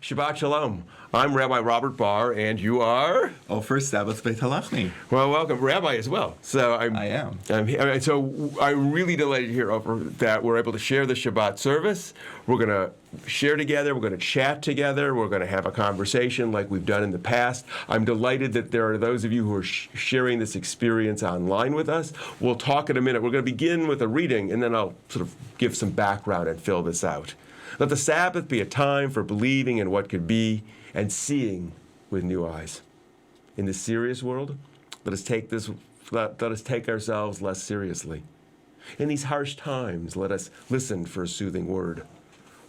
Shabbat Shalom. I'm Rabbi Robert Barr, and you are? Ofer, Sabath, Beit, Halachmi. Well, welcome, Rabbi as well. So I am. I'm really delighted here, Ofer, that we're able to share the Shabbat service. We're going to share together. We're going to chat together. We're going to have a conversation like we've done in the past. I'm delighted that there are those of you who are sharing this experience online with us. We'll talk in a minute. We're going to begin with a reading, and then I'll sort of give some background and fill this out. Let the Sabbath be a time for believing in what could be and seeing with new eyes. In this serious world, let us take ourselves less seriously. In these harsh times, let us listen for a soothing word.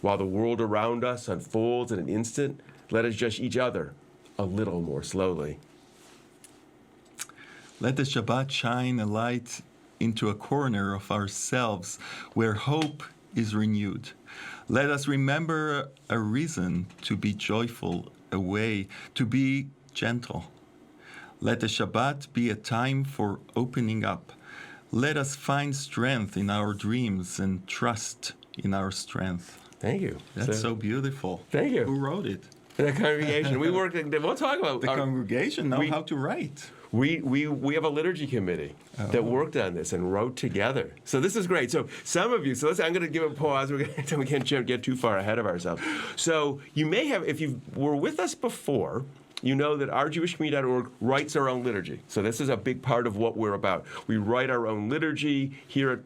While the world around us unfolds in an instant, let us judge each other a little more slowly. Let the Shabbat shine a light into a corner of ourselves where hope is renewed. Let us remember a reason to be joyful, a way to be gentle. Let the Shabbat be a time for opening up. Let us find strength in our dreams and trust in our strength. Thank you. That's so beautiful. Thank you. Who wrote it? The congregation. We'll talk about the congregation know how to write. We have a liturgy committee that worked on this and wrote together. So this is great. So some of you, I'm going to give a pause. We can't get too far ahead of ourselves. So you may have, if you were with us before, you know that ourjewishcommunity.org writes our own liturgy. So this is a big part of what we're about. We write our own liturgy here at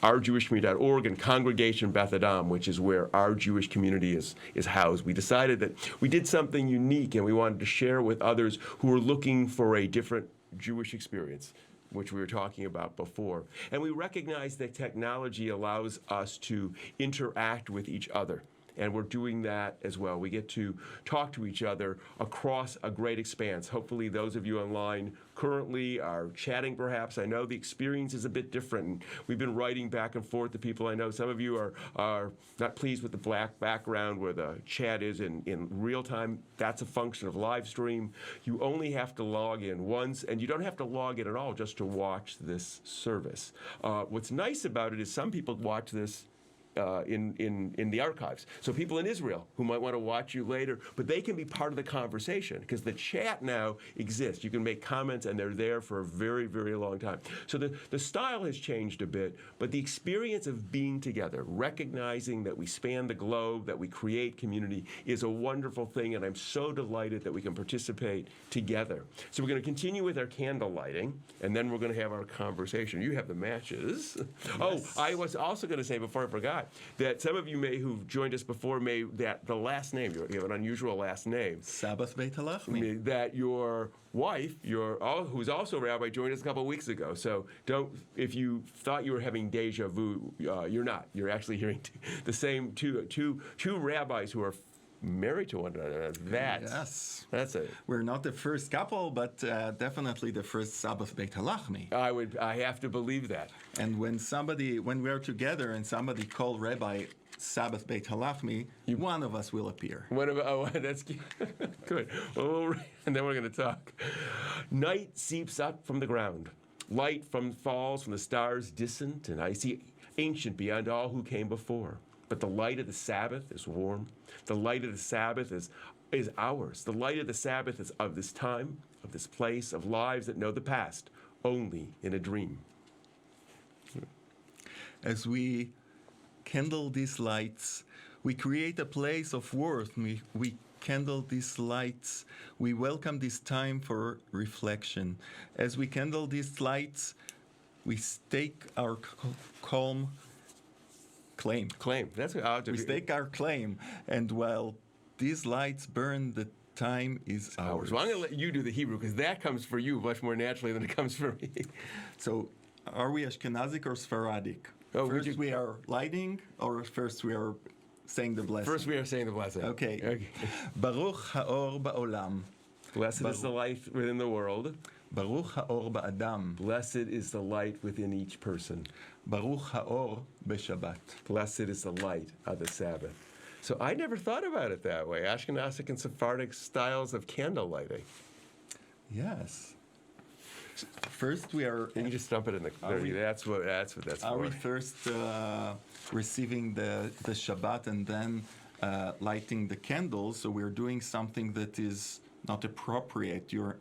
ourjewishcommunity.org and Congregation Beth Adam, which is where our Jewish community is housed. We decided that we did something unique and we wanted to share with others who were looking for a different Jewish experience, which we were talking about before. And we recognize that technology allows us to interact with each other. And we're doing that as well. We get to talk to each other across a great expanse. Hopefully those of you online currently are chatting perhaps. I know the experience is a bit different. And we've been writing back and forth to people. I know some of you are not pleased with the black background where the chat is in real time. That's a function of live stream. You only have to log in once, and you don't have to log in at all just to watch this service. What's nice about it is some people watch this in the archives. So people in Israel who might want to watch you later, but they can be part of the conversation because the chat now exists. You can make comments and they're there for a very, very long time. So the style has changed a bit, but the experience of being together, recognizing that we span the globe, that we create community is a wonderful thing, and I'm so delighted that we can participate together. So we're going to continue with our candle lighting, and then we're going to have our conversation. You have the matches. Yes. Oh, I was also going to say before I forgot, that some of you who've joined us before that the last name, you have an unusual last name. Sabath Beit Halachmi. That your wife, who's also a rabbi, joined us a couple of weeks ago. So if you thought you were having deja vu, you're not. You're actually hearing the same two rabbis who are married to one another. That's it. We're not the first couple, but definitely the first Sabath Beit Halachmi. I have to believe that. And when we are together and somebody call Rabbi Sabath Beit Halachmi, one of us will appear. That's good. Well, and then we're going to talk. Night seeps up from the ground. Light falls from the stars, distant and icy, ancient beyond all who came before. But the light of the Sabbath is warm. The light of the Sabbath is ours. The light of the Sabbath is of this time, of this place, of lives that know the past only in a dream. As we kindle these lights, we create a place of worth. We kindle these lights. We welcome this time for reflection. As we kindle these lights, we stake our calm claim. That's what we stake our claim, and while these lights burn, the time is ours. Well, I'm going to let you do the Hebrew because that comes for you much more naturally than it comes for me. So, are we Ashkenazic or Sephardic? First we are lighting, or first we are saying the blessing? First we are saying the blessing. Okay. Baruch haor ba'olam. Blessed is the light within the world. Baruch haor ba'adam. Blessed is the light within each person. Baruch haor b'Shabbat. Blessed is the light of the Sabbath. So I never thought about it that way. Ashkenazic and Sephardic styles of candle lighting. Yes. First we are... Can you just dump it in the... That's what that's for. Are we first receiving the Shabbat and then lighting the candles, so we're doing something that is not appropriate. You're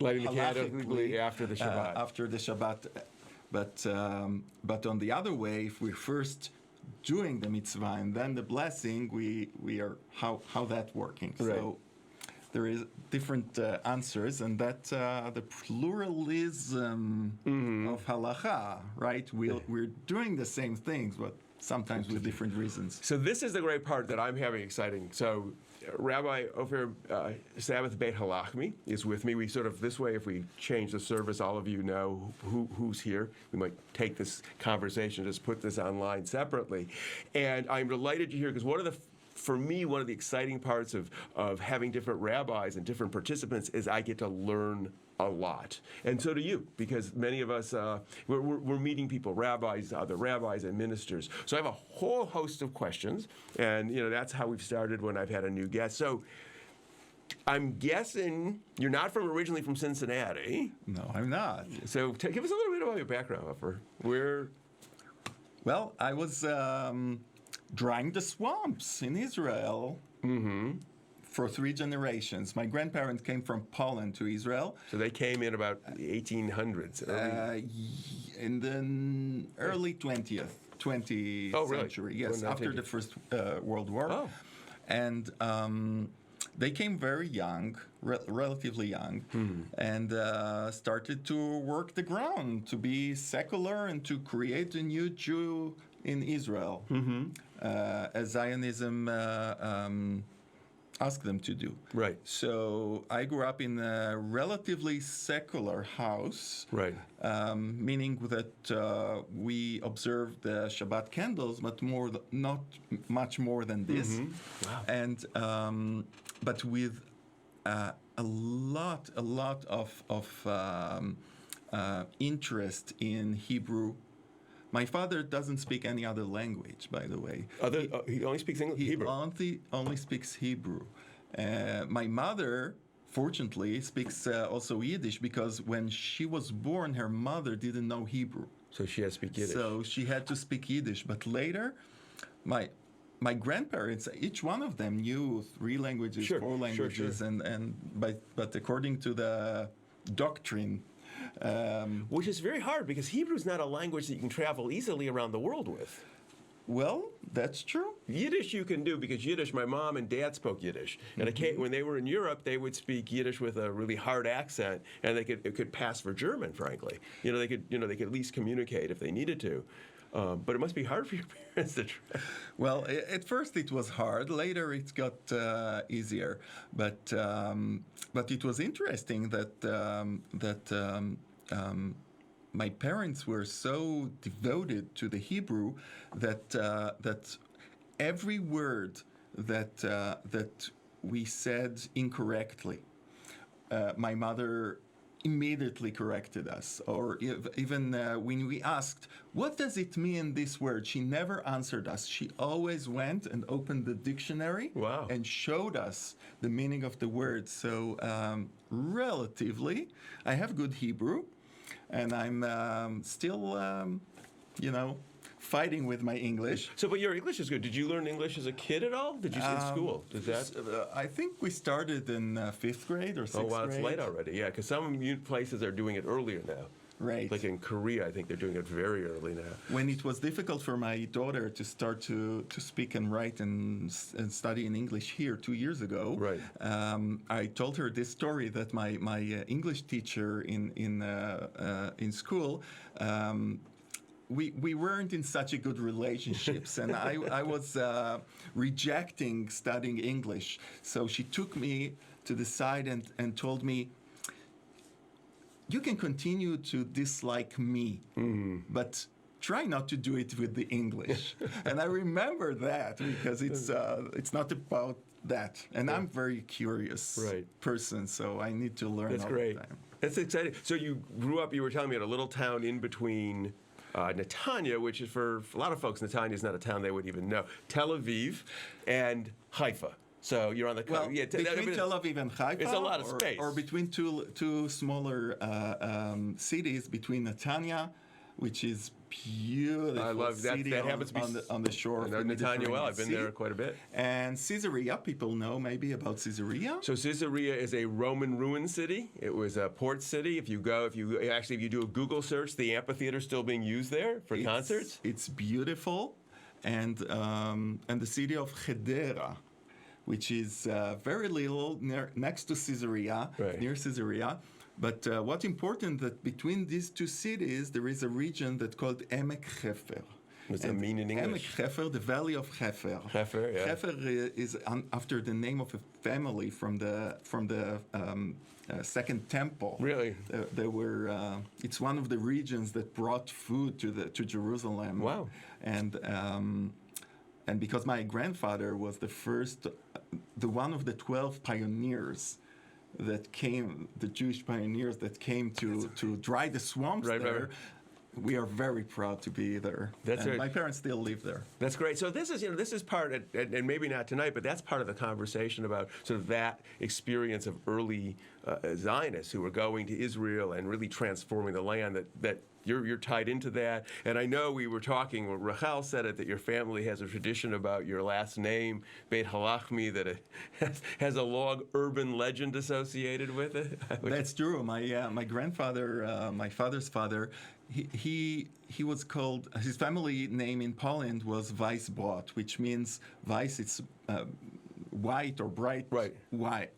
Lighting the candle halachically, after the Shabbat. After the Shabbat. But on the other way, if we're first doing the mitzvah and then the blessing, we are how that working. Right. So there is different answers, and that the pluralism of halacha, right? We're doing the same things, but sometimes with different reasons. So this is the great part that I'm having exciting. So Rabbi Ofer Sabath Beit Halachmi is with me. We sort of, this way, if we change the service, all of you know who's here. We might take this conversation, just put this online separately. And I'm delighted you're here because for me, one of the exciting parts of having different rabbis and different participants is I get to learn a lot. And so do you, because many of us, we're meeting people, rabbis, other rabbis and ministers. So I have a whole host of questions, and that's how we've started when I've had a new guest. So I'm guessing you're not originally from Cincinnati. No, I'm not. So give us a little bit about your background, Ofer. Well, I was drying the swamps in Israel for 3 generations. My grandparents came from Poland to Israel. So they came in about the 1800s. In the early 20th century. Yes, after the First World War. Oh. And they came very young, relatively young, and started to work the ground, to be secular and to create a new Jew in Israel, as Zionism asked them to do. Right. So I grew up in a relatively secular house, Right. Meaning that we observed the Shabbat candles, but not much more than this. Wow. And but with a lot of interest in Hebrew. My father doesn't speak any other language, by the way. He only speaks English? Hebrew? He only speaks Hebrew. My mother, fortunately, speaks also Yiddish because when she was born, her mother didn't know Hebrew. So she has to speak Yiddish. So she had to speak Yiddish. But later, my grandparents, each one of them knew 3 languages, 4 languages, Sure. but according to the doctrine, which is very hard because Hebrew is not a language that you can travel easily around the world with. well, that's true. Yiddish you can do because Yiddish, my mom and dad spoke Yiddish. And when they were in Europe, they would speak Yiddish with a really hard accent, and it could pass for German, frankly. They could at least communicate if they needed to. But it must be hard for your parents to try. Well, at first it was hard. Later it got easier. But it was interesting that my parents were so devoted to the Hebrew that every word that we said incorrectly, my mother immediately corrected us. Or even when we asked, what does it mean, this word? She never answered us. She always went and opened the dictionary and showed us the meaning of the word. So relatively, I have good Hebrew, and I'm still, fighting with my English. So, but your English is good. Did you learn English as a kid at all? Did you in school? Did that? I think we started in 5th grade or 6th grade. Oh, wow, it's late already. Yeah, because some places are doing it earlier now. Right. Like in Korea, I think they're doing it very early now. When it was difficult for my daughter to start to speak and write and study in English here 2 years ago, right. I told her this story that my English teacher in school. We weren't in such a good relationships, and I was rejecting studying English. So she took me to the side and told me, you can continue to dislike me, but try not to do it with the English. And I remember that because it's not about that. And I'm very curious person, so I need to learn all the time. That's exciting. So you grew up, you were telling me, at a little town in between Netanya, which is for a lot of folks, Netanya is not a town they would even know, Tel Aviv and Haifa. So you're on the between Tel Aviv and Haifa, it's a lot of space, or between two smaller cities, between Netanya, which is beautiful. I love that. City That happens to be on the shore of the Netanya. Well, Mediterranean I've been Sea. there quite a bit. And Caesarea, people know maybe about Caesarea. So Caesarea is a Roman ruin city. It was a port city. If you do a Google search, the amphitheater is still being used there for concerts. It's beautiful, and the city of Hedera, which is very little next to Caesarea, Right. near Caesarea. But what's important that between these two cities there is a region that's called Emek Hefer. What's that mean in English? Emek Hefer, the Valley of Hefer. Hefer, yeah. Hefer is after the name of a family from the Second Temple. Really? There were. It's one of the regions that brought food to Jerusalem. Wow. And because my grandfather was the one of the 12 pioneers that came, the Jewish pioneers that came to dry the swamps Right, there. right. We are very proud to be there. That's and right. My parents still live there. That's great. So this is part, and maybe not tonight, but that's part of the conversation about sort of that experience of early Zionists who were going to Israel and really transforming the land. That you're tied into that. And I know we were talking. Rachel said it that your family has a tradition about your last name, Beit Halachmi, that it has a long urban legend associated with it. That's true. My grandfather, my father's father, he was called, his family name in Poland was Weissbrot, which means Weiss, it's white or bright, Right. White,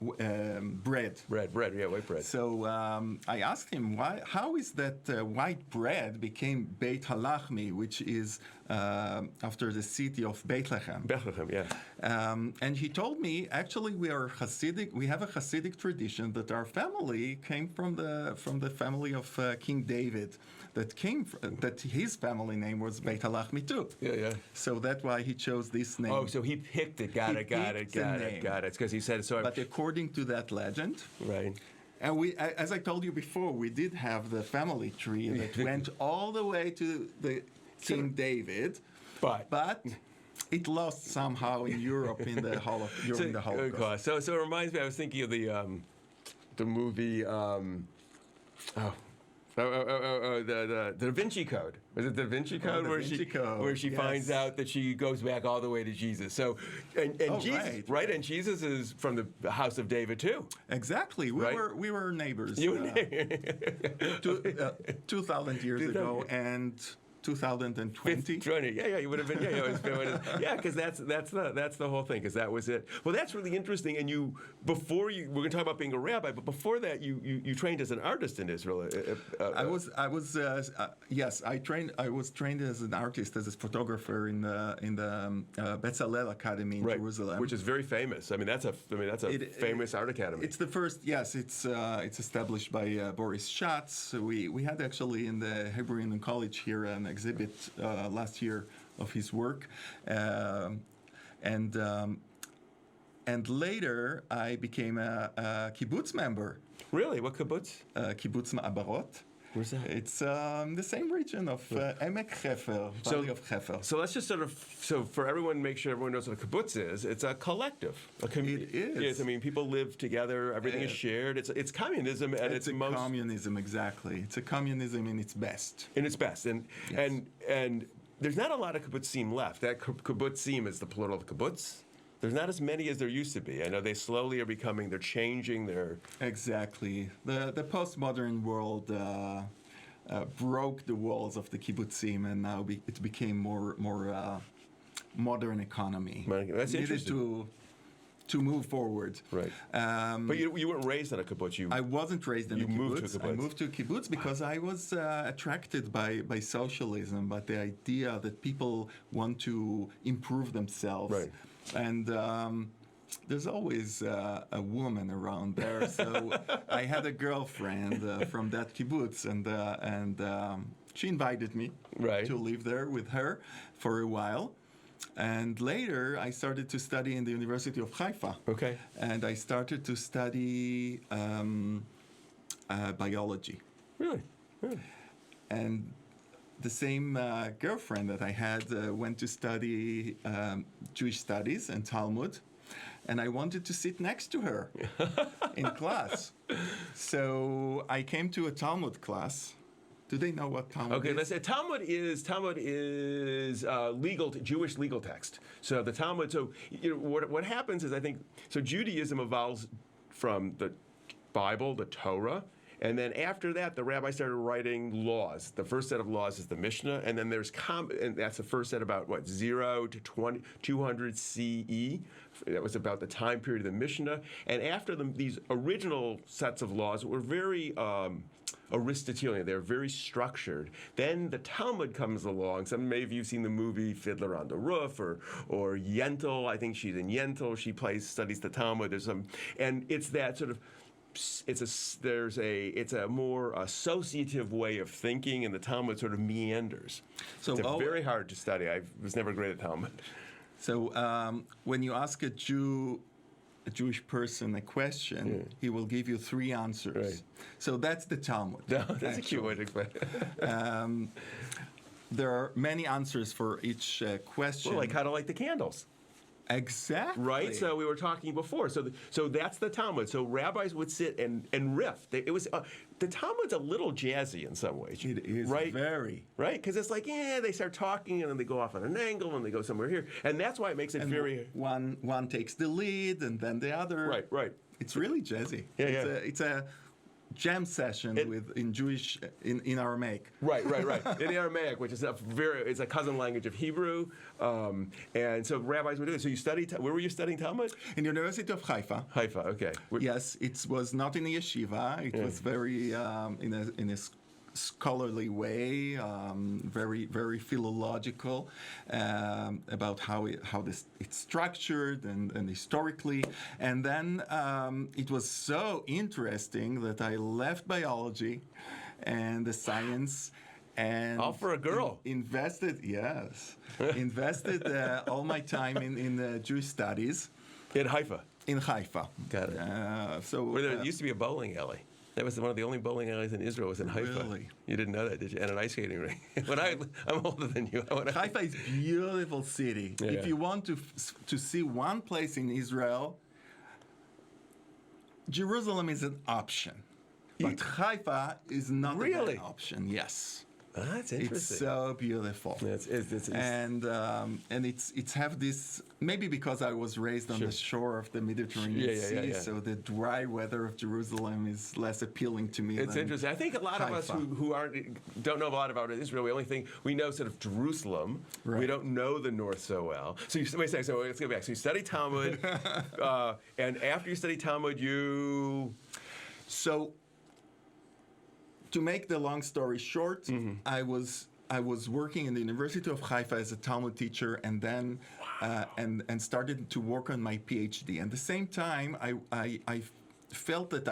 bread. Bread, yeah, white bread. So I asked him, how is that white bread became Beit Halachmi, which is after the city of Bethlehem. Bethlehem, yeah. And he told me, actually, we are Hasidic. We have a Hasidic tradition that our family came from the family of King David. That his family name was Beit Halachmi too. Yeah. So that's why he chose this name. Oh, so he picked it. Got it. It's because he said so. But according to that legend, Right. and as I told you before, we did have the family tree that went all the way to the King David, but it lost somehow in Europe during the Holocaust. So it reminds me. I was thinking of the movie. The Da Vinci Code. Was it Da Vinci Code? Where she yes. finds out that she goes back all the way to Jesus. So, and Jesus, right? And Jesus is from the house of David too. Exactly. We were neighbors. 2,000 years ago, and 2020. Yeah, you would have been. Yeah, because that's the whole thing. Because that was it. Well, that's really interesting. And we're going to talk about being a rabbi, but before that, you trained as an artist in Israel. I was trained as an artist, as a photographer in the Bezalel Academy in Jerusalem, which is very famous. I mean, that's a famous art academy. It's the first. Yes, it's established by Boris Schatz. We had actually in the Hebrew Union College here an exhibit last year of his work, and later I became a kibbutz member. Really? What kibbutz? Kibbutz Ma'abarot. Where's that? It's the same region of Emek Hefer, Valley of Hefer. So let's just for everyone, make sure everyone knows what a kibbutz is. It's a collective. It is. Yes, I mean, people live together. Everything is shared. It's communism at its most. Communism, exactly. It's a communism in its best. In its best, and there's not a lot of kibbutzim left. That kibbutzim is the plural of kibbutz. There's not as many as there used to be. I know they slowly are becoming. They're changing. Exactly. The postmodern world broke the walls of the kibbutzim, and now it became more modern economy. That's interesting. To move forward. Right. But you weren't raised in a kibbutz. I wasn't raised in a kibbutz. Moved to a kibbutz. I moved to a kibbutz because I was attracted by socialism, by the idea that people want to improve themselves. Right. And there's always a woman around there. So I had a girlfriend from that kibbutz, and she invited me to live there with her for a while. And later, I started to study in the University of Haifa. Okay. And I started to study biology. Really? And the same girlfriend that I had went to study Jewish studies and Talmud. And I wanted to sit next to her in class. So I came to a Talmud class. Do they know what Talmud Okay, is? let's say Talmud is Jewish legal text. So the Talmud. So what happens is I think so. Judaism evolves from the Bible, the Torah. And then after that, the rabbis started writing laws. The first set of laws is the Mishnah, and then there's and that's the first set about 0 to 200 CE. That was about the time period of the Mishnah. And after these original sets of laws were very Aristotelian. They're very structured. Then the Talmud comes along. Some maybe you've seen the movie Fiddler on the Roof or Yentl. I think she's in Yentl. She studies the Talmud. There's and it's that sort of. It's a more associative way of thinking, and the Talmud sort of meanders. So it's very hard to study. I was never great at Talmud. So when you ask a Jewish person a question, he will give you 3 answers. Right. So that's the Talmud. No, that's a cute way to explain it. There are many answers for each question. Well, like how to light the candles. Exactly. Right? So we were talking before. So that's the Talmud. So rabbis would sit and riff. The Talmud's a little jazzy in some ways. It is right? very. Right? Because it's like, they start talking and then they go off on an angle and they go somewhere here. And that's why it makes it very... One takes the lead and then the other. Right. It's really jazzy. Yeah. It's a jam session in Aramaic. Right. In Aramaic, which is it's a cousin language of Hebrew, and so rabbis would do it. So you studied. Where were you studying Talmud? In the University of Haifa. Haifa, okay. Yes, it was not in a yeshiva. It was very in a scholarly way, very very philological about how it's structured and historically. And then it was so interesting that I left biology and the science. And all for a girl. Invested all my time in Jewish studies. In Haifa. In Haifa. Got it. Where there used to be a bowling alley. That was one of the only bowling alleys in Israel was in Haifa. Really? You didn't know that, did you? And an ice skating rink. I'm older than you. Haifa is a beautiful city. Yeah. If you want to see one place in Israel, Jerusalem is an option. But Haifa is not Really? an option. Yes. That's interesting. It's so beautiful. It's and it's have this, maybe because I was raised on the shore of the Mediterranean Sea, so the dry weather of Jerusalem is less appealing to me. It's interesting. I think a lot of us who don't know a lot about Israel, we know sort of Jerusalem. Right. We don't know the north so well. So let's go back. So you study Talmud, and after you study Talmud, So, to make the long story short, I was working in the University of Haifa as a Talmud teacher, and then and started to work on my PhD. And at the same time, I felt that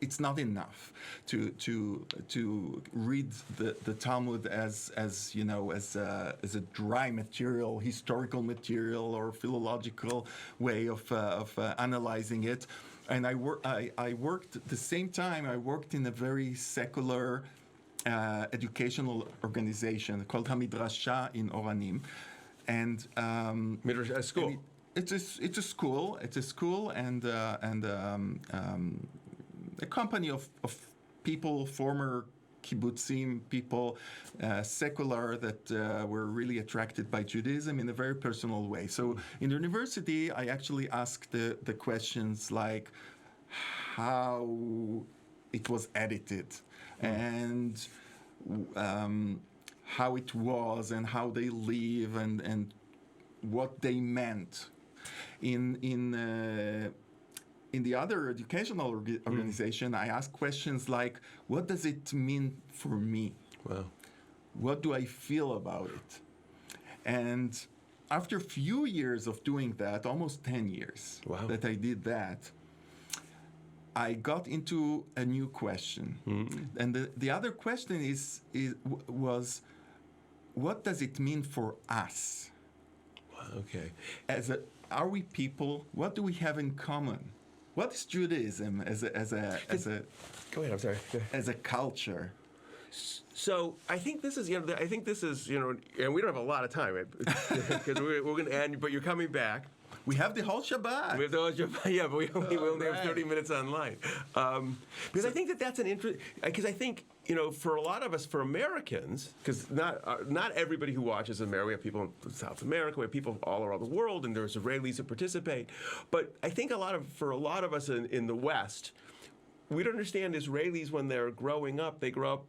it's not enough to read the Talmud as a dry material, historical material, or philological way of analyzing it. And I worked at the same time. I worked in a very secular educational organization called Hamidrasha in Oranim, and Midrash school. It's a school. It's a school and a company of people, former kibbutzim people, secular, that were really attracted by Judaism in a very personal way. So in the university, I actually asked the questions like how it was edited and how it was and how they live and what they meant. In the other educational organization, I ask questions like, what does it mean for me? Wow. What do I feel about it? And after a few years of doing that, almost 10 years that I did that, I got into a new question. And the other question was, what does it mean for us? Okay. Are we people? What do we have in common? What is Judaism as a Go ahead. I'm sorry. as a culture? So I think this is, and we don't have a lot of time because we're going to end. But you're coming back. We have the whole Shabbat. We have yeah, but we only have 30 minutes online. Because I think that's an interest. Because I think for a lot of us, for Americans, because not everybody who watches America, we have people in South America, we have people all around the world, and there's Israelis who participate. But I think for a lot of us in the West, we don't understand Israelis when they're growing up. They grow up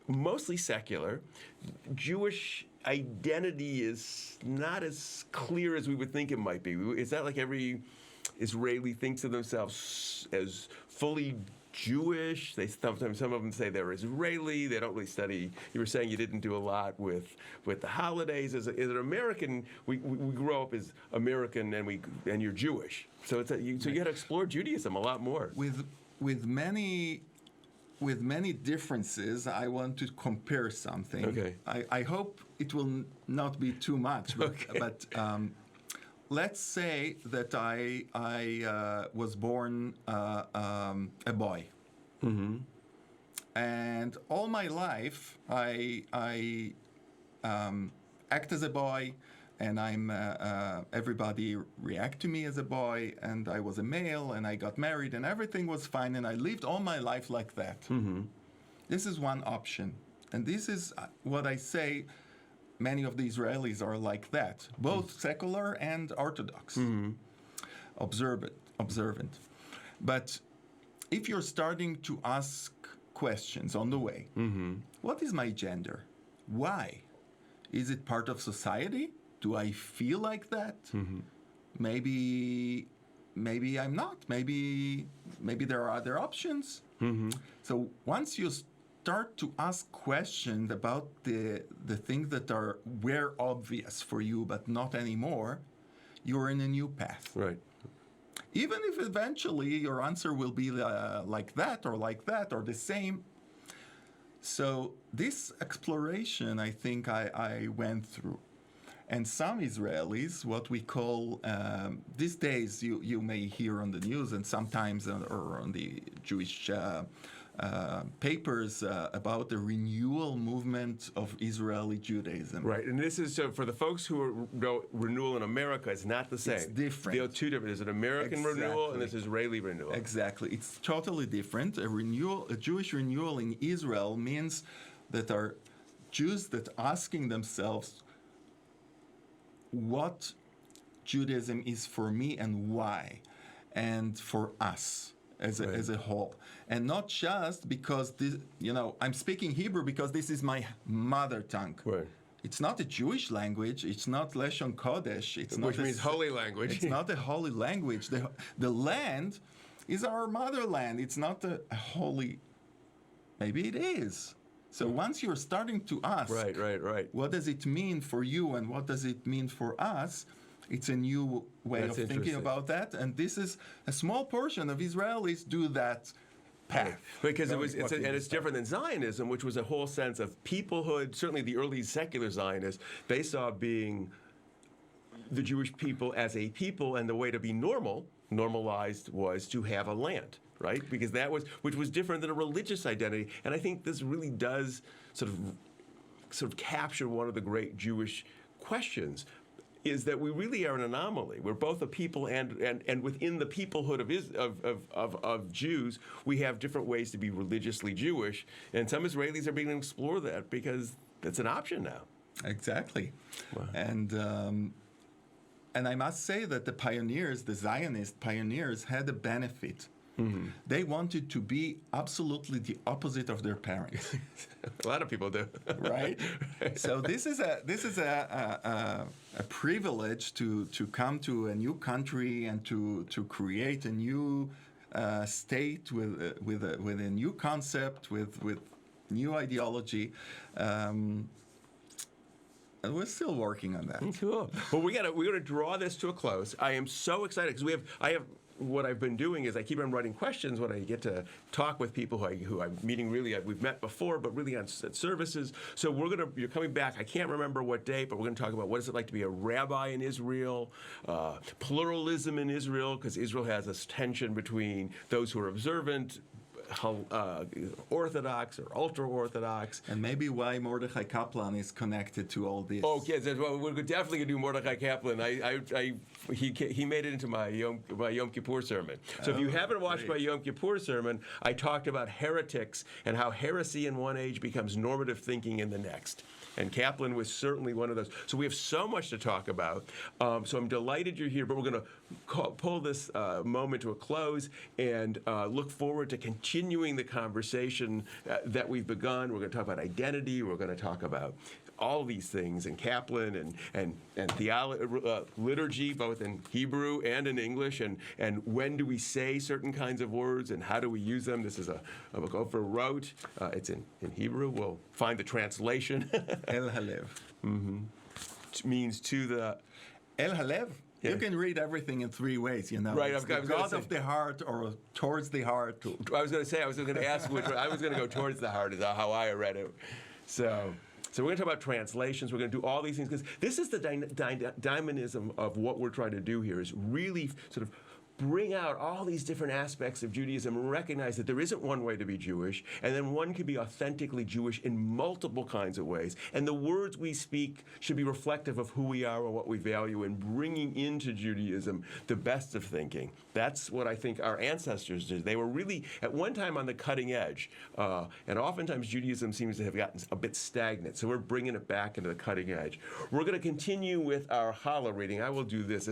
mostly secular. Jewish identity is not as clear as we would think it might be. It's not like every Israeli thinks of themselves as fully Jewish. Sometimes some of them say they're Israeli. They don't really study. You were saying you didn't do a lot with the holidays. As an American, we grow up as American, and you're Jewish. So you got to explore Judaism a lot more. With many differences, I want to compare something. Okay. I hope it will not be too much, but, Okay. but let's say that I was born a boy. Mm-hmm. And all my life, I act as a boy, and everybody react to me as a boy, and I was a male, and I got married, and everything was fine, and I lived all my life like that. Mm-hmm. This is one option, and this is what I say. Many of the Israelis are like that, both secular and Orthodox, observant. But if you're starting to ask questions on the way, what is my gender? Why? Is it part of society? Do I feel like that? Mm-hmm. Maybe I'm not. Maybe there are other options. Mm-hmm. So once you start to ask questions about the things that were obvious for you but not anymore, you're in a new path. Right. Even if eventually your answer will be like that or the same. So this exploration, I think I went through. And some Israelis, what we call, these days you may hear on the news and sometimes or on the Jewish papers about the renewal movement of Israeli Judaism. Right, and this is, so for the folks who know renewal in America, it's not the same. It's different. There are two different. There's an American renewal and there's Israeli renewal. Exactly. It's totally different. A Jewish renewal in Israel means that are Jews that asking themselves, what Judaism is for me and why, and for us as a whole, and not just because this, I'm speaking Hebrew because this is my mother tongue. Right. It's not a Jewish language. It's not Lashon Kodesh. Which means holy language. It's not a holy language. The land is our motherland. It's not a holy. Maybe it is. So once you're starting to ask, right, what does it mean for you and what does it mean for us? It's a new way of thinking about that, and this is a small portion of Israelis do that path. Because it's different than Zionism, which was a whole sense of peoplehood. Certainly, the early secular Zionists, they saw being the Jewish people as a people, and the way to be normalized was to have a land. Right, because which was different than a religious identity, and I think this really does sort of capture one of the great Jewish questions, is that we really are an anomaly. We're both a people, and within the peoplehood of Jews, we have different ways to be religiously Jewish, and some Israelis are beginning to explore that because that's an option now. Exactly, Wow. And I must say that the Zionist pioneers, had a benefit. Mm-hmm. They wanted to be absolutely the opposite of their parents. A lot of people do, right? So this is a privilege to come to a new country and to create a new state with a new concept, with new ideology. And we're still working on that. Cool. Well, we're gonna draw this to a close. I am so excited because what I've been doing is I keep on writing questions when I get to talk with people who I'm meeting. Really, we've met before, but really at services. So you're coming back. I can't remember what date, but we're going to talk about what is it like to be a rabbi in Israel, pluralism in Israel, because Israel has this tension between those who are observant Orthodox or ultra-Orthodox. And maybe why Mordechai Kaplan is connected to all this. Oh, kids, well, we're definitely going to do Mordechai Kaplan. He made it into my Yom Kippur sermon. So if you haven't watched my Yom Kippur sermon, I talked about heretics and how heresy in one age becomes normative thinking in the next. And Kaplan was certainly one of those. So we have so much to talk about. So I'm delighted you're here, but we're going to pull this moment to a close and look forward to continuing the conversation that we've begun. We're going to talk about identity. We're going to talk about all these things, and Kaplan and liturgy, both in Hebrew and in English, and when do we say certain kinds of words and how do we use them. This is a book Ofer wrote. It's in Hebrew. We'll find the translation. El Halev. It means to the... El Halev? Yeah. You can read everything in three ways, you know. Right, it's the God of the heart or towards the heart. I was going to ask which way. I was going to go towards the heart is how I read it. So we're going to talk about translations. We're going to do all these things because this is the dynamism of what we're trying to do here is really sort of bring out all these different aspects of Judaism and recognize that there isn't one way to be Jewish, and then one can be authentically Jewish in multiple kinds of ways. And the words we speak should be reflective of who we are and what we value, and bringing into Judaism the best of thinking. That's what I think our ancestors did. They were really, at one time, on the cutting edge. And oftentimes, Judaism seems to have gotten a bit stagnant. So we're bringing it back into the cutting edge. We're going to continue with our challah reading. I will do this.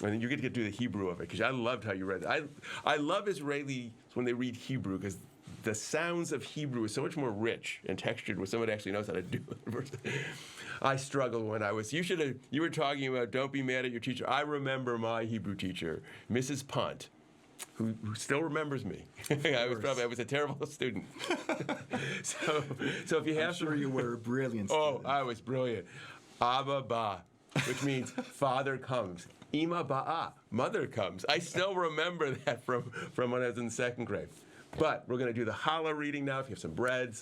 And you get to do the Hebrew of it, because I loved how you read it. I love Israelis when they read Hebrew, because the sounds of Hebrew is so much more rich and textured when somebody actually knows how to do it. I struggled when I was. You were talking about don't be mad at your teacher. I remember my Hebrew teacher, Mrs. Punt, who still remembers me. I was a terrible student. so if you have, I'm sure you were a brilliant student. Oh, I was brilliant. Abba Ba, which means father comes. Ima Ba'a, mother comes. I still remember that from when I was in second grade. But we're going to do the challah reading now. If you have some bread,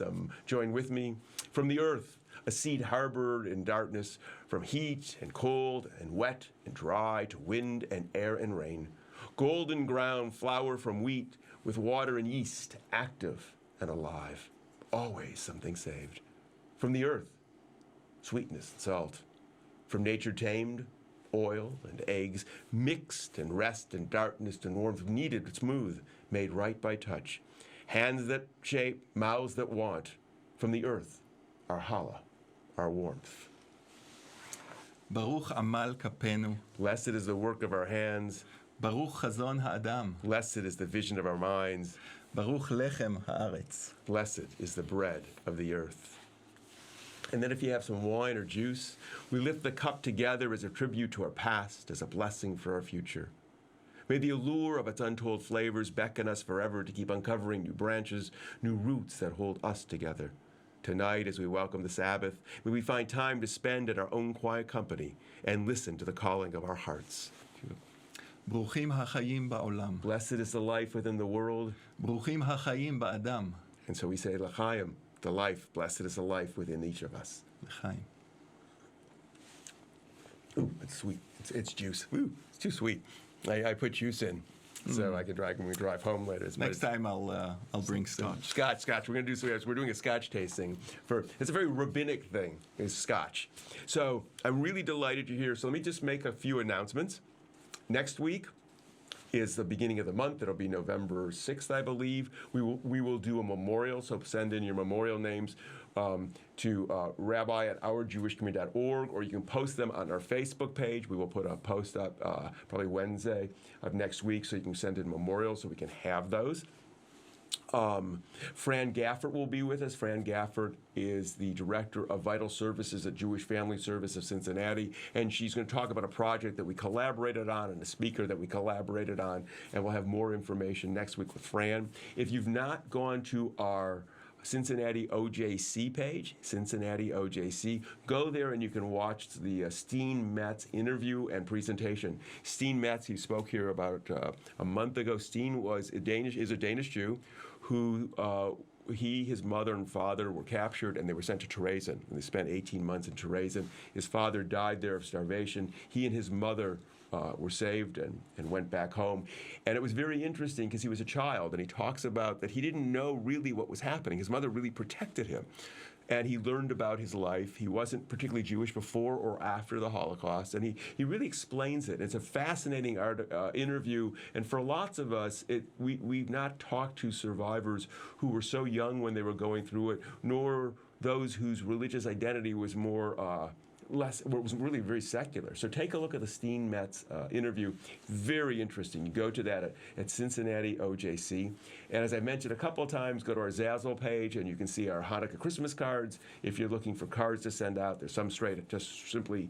join with me. From the earth, a seed harbored in darkness, from heat and cold and wet and dry to wind and air and rain. Golden ground, flour from wheat, with water and yeast, active and alive. Always something saved. From the earth, sweetness and salt. From nature tamed, oil and eggs, mixed and rest and darkness and warmth, kneaded smooth, made right by touch. Hands that shape, mouths that want. From the earth, our challah, our warmth. Baruch amal kapenu. Blessed is the work of our hands. Baruch chazon ha'adam. Blessed is the vision of our minds. Baruch lechem haaretz. Blessed is the bread of the earth. And then if you have some wine or juice, we lift the cup together as a tribute to our past, as a blessing for our future. May the allure of its untold flavors beckon us forever to keep uncovering new branches, new roots that hold us together. Tonight, as we welcome the Sabbath, may we find time to spend in our own quiet company and listen to the calling of our hearts. Bruchim hachayim ba'olam. Blessed is the life within the world. Bruchim hachayim ba'adam. And so we say, L'chaim, the life. Blessed is the life within each of us. L'chaim. Ooh, it's sweet. It's juice. Ooh, it's too sweet. I put juice in, so I can drive when we drive home later. Next time I'll bring scotch. Scotch. We're going to do. We're doing a scotch tasting. It's a very rabbinic thing. Is scotch. So I'm really delighted you're here. So let me just make a few announcements. Next week is the beginning of the month. It'll be November 6th, I believe. We will do a memorial, so send in your memorial names to Rabbi at ourjewishcommunity.org, or you can post them on our Facebook page. We will put a post up probably Wednesday of next week, so you can send in memorials so we can have those. Fran Gaffert will be with us. Fran Gaffert is the Director of Vital Services at Jewish Family Service of Cincinnati, and she's going to talk about a project that we collaborated on and a speaker that we collaborated on, and we'll have more information next week with Fran. If you've not gone to our Cincinnati OJC page, Cincinnati OJC. Go there and you can watch the Steen Metz interview and presentation. Steen Metz, he spoke here about a month ago. Steen is a Danish Jew who his mother and father were captured and they were sent to Terezin. And they spent 18 months in Terezin. His father died there of starvation. He and his mother were saved and went back home. And it was very interesting because he was a child, and he talks about that he didn't know really what was happening. His mother really protected him. And he learned about his life. He wasn't particularly Jewish before or after the Holocaust, and he really explains it. It's a fascinating interview, and for lots of us, we've not talked to survivors who were so young when they were going through it, nor those whose religious identity was was really very secular. So take a look at the Steinmetz interview. Very interesting. You go to that at Cincinnati OJC. And as I mentioned a couple of times, go to our Zazzle page and you can see our Hanukkah Christmas cards. If you're looking for cards to send out, there's some just simply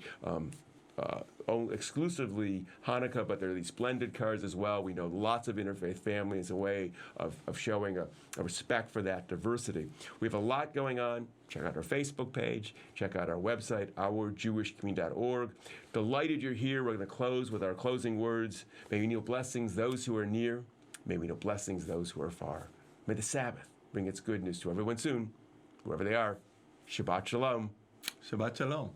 exclusively Hanukkah, but there are these blended cards as well. We know lots of interfaith families, a way of showing a respect for that diversity. We have a lot going on. Check out our Facebook page. Check out our website, ourjewishcommunity.org. Delighted you're here. We're going to close with our closing words. May we know blessings those who are near. May we know blessings those who are far. May the Sabbath bring its goodness to everyone soon, whoever they are. Shabbat Shalom. Shabbat Shalom.